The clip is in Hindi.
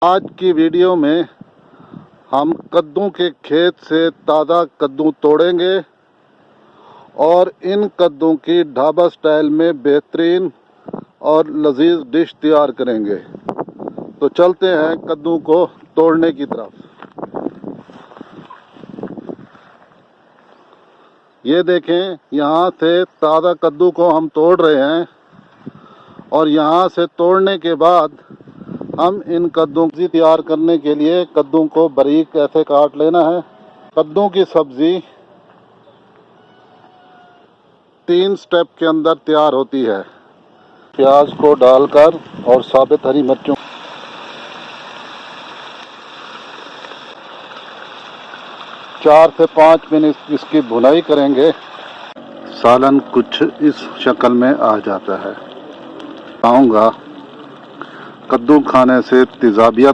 आज की वीडियो में हम कद्दू के खेत से ताज़ा कद्दू तोड़ेंगे और इन कद्दू की ढाबा स्टाइल में बेहतरीन और लजीज डिश तैयार करेंगे। तो चलते हैं कद्दू को तोड़ने की तरफ। ये देखें, यहाँ से ताज़ा कद्दू को हम तोड़ रहे हैं और यहाँ से तोड़ने के बाद हम इन कद्दू की तैयार करने के लिए कद्दू को बारीक ऐसे काट लेना है। कद्दू की सब्ज़ी 3 स्टेप के अंदर तैयार होती है। प्याज को डालकर और साबित हरी मिर्चों 4 से 5 मिनट इसकी भुनाई करेंगे। सालन कुछ इस शक्ल में आ जाता है। आऊँगा कद्दू खाने से तेजाबियत